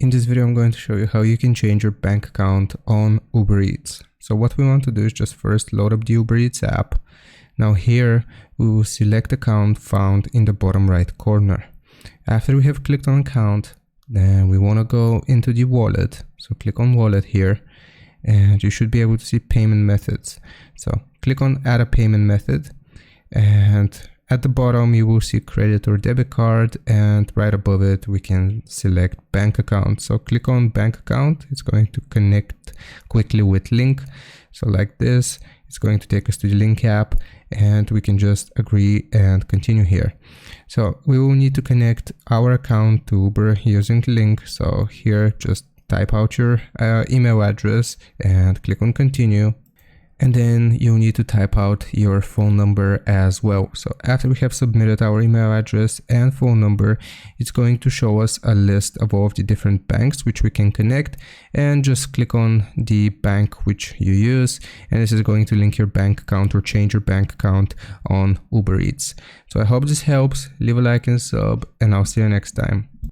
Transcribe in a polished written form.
In this video, I'm going to show you how you can change your bank account on Uber Eats. So what we want to do is just first load up the Uber Eats app. Now here, we will select account found in the bottom right corner. After we have clicked on account, then we want to go into the wallet. So click on wallet here, and you should be able to see payment methods. So click on add a payment method, and at the bottom, you will see credit or debit card, and right above it, we can select bank account. So click on bank account. It's going to connect quickly with link. So like this, it's going to take us to the link app, and we can just agree and continue here. So we will need to connect our account to Uber using the link. So here, just type out your email address and click on continue. And then you'll need to type out your phone number as well. So after we have submitted our email address and phone number, it's going to show us a list of all of the different banks which we can connect, and just click on the bank which you use. And this is going to link your bank account or change your bank account on Uber Eats. So I hope this helps. Leave a like and sub, and I'll see you next time.